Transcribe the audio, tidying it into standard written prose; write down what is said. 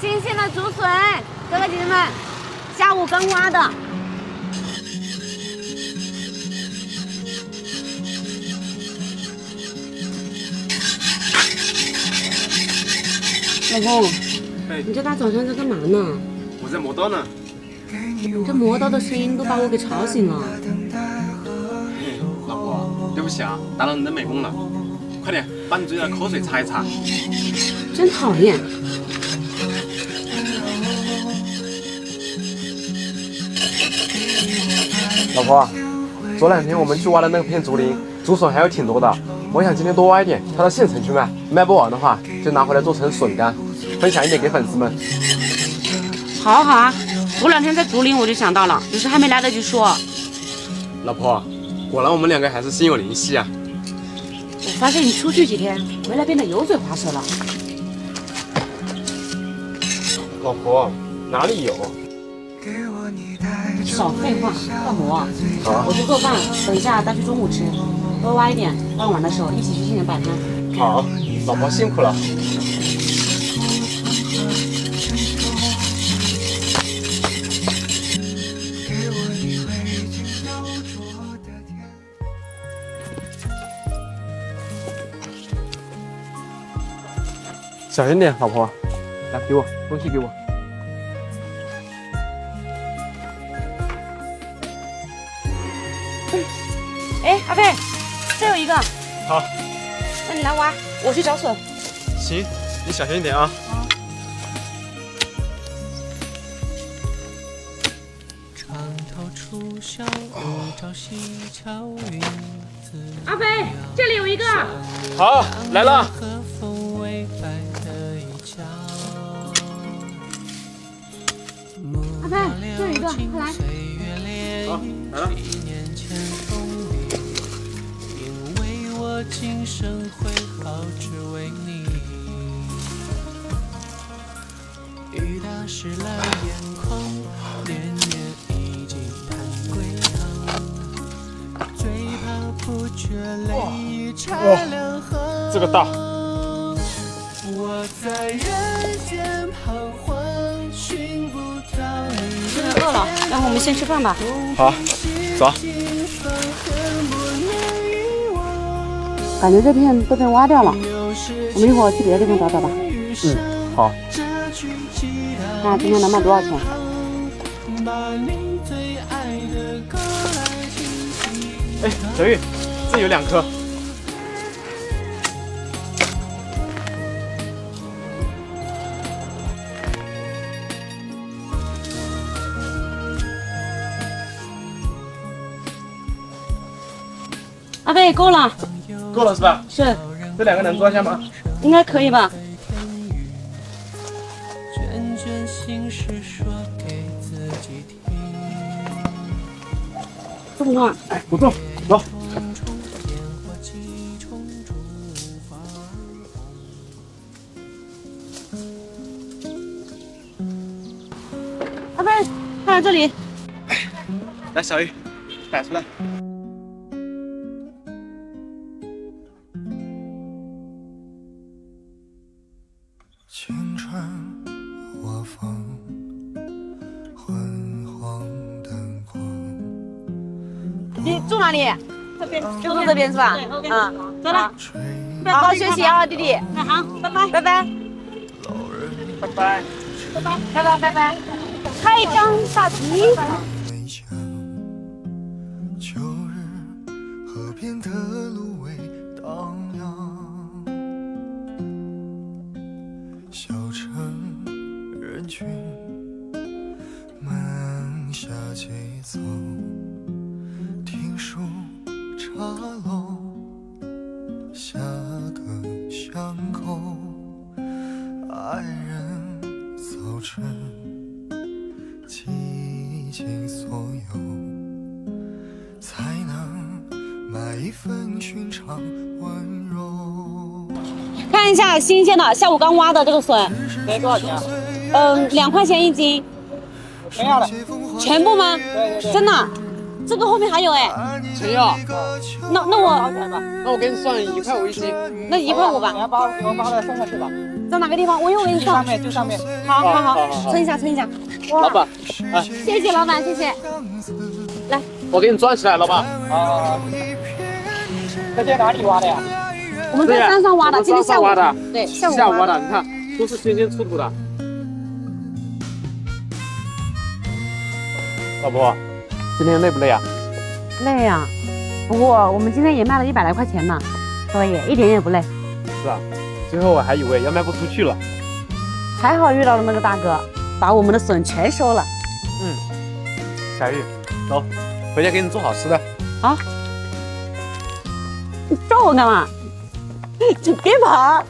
新鲜的竹笋，哥哥姐姐们，下午刚挖的。老公，你这大早上在干嘛呢？我在磨刀呢。你这磨刀的声音都把我给吵醒了。老婆，对不起啊，打扰你的美梦了。快点，把你嘴角的口水擦一擦。真讨厌。老婆，这2天我们去挖的那片竹林，竹笋还有挺多的。我想今天多挖一点，挑到县城去卖。卖不完的话，就拿回来做成笋干，分享一点给粉丝们。好啊好啊，我2天在竹林我就想到了，只是还没来得及说。老婆，果然我们2个还是心有灵犀啊。我发现你出去几天，回来变得油嘴滑舌了。老婆，哪里有？少废话，快磨。好，我去做饭，等一下带去中午吃。多挖一点，傍晚的时候一起去县城摆摊。好，老婆辛苦了。小心点，老婆。来，给我东西，给我。哎，阿贝，这有一个。好，那你来挖，我去找笋。行，你小心一点啊。阿贝，这里有一个。好，来了。阿贝，这有一个，快来。好，来了。今生会好，只为你。雨打湿了眼眶，恋人已经盼归航。最怕不觉泪已拆两行。这个大。我在人间彷徨，寻不到你。真的饿了，要不我们先吃饭吧。好，走。感觉这片都被挖掉了，我们一会儿去别的地方找找吧。好。那今天能卖多少钱？哎，小玉，这有2颗。阿贝，够了。够了是吧？是。这2个能装下吗？应该可以吧。这么快？哎，不动，走。阿贝，看看这里。来，小玉，摆出来。青春我风，昏黄灯光。你住哪里？这边，就住这边是吧？对，后边。嗯，走了。好好学习啊，弟弟。那好，拜拜。拜拜。拜拜。拜拜。拜拜拜拜。开张大吉。秋日河边的芦苇荡漾，小城人群门下几走，听书茶楼下个巷口，爱人早晨倾尽所有，才能买一份寻常温柔。看一下新鲜的，下午刚挖的这个笋，这多少钱啊？2块钱1斤。全要的。全部吗？对。真的？这个后面还有哎。全要。那我那我给你算1块5一斤。那1块5吧。你要把给我把它送过去吧。找哪个地方？我有跟你说。上面就上面。好好好，好称一下称一下。老板，谢谢老板，谢谢。来，我给你转起来，老板。啊。这在哪里挖的呀？我们在山上挖的，今天下午挖的，对，下午挖的，你看都是新鲜出土的。老婆，今天累不累啊？累呀，不过我们今天也卖了100来块钱呢，所以一点也不累。是啊，最后我还以为要卖不出去了。还好遇到了那个大哥，把我们的笋全收了。小玉，走，回家给你做好吃的。啊？你抓我干嘛？你别跑！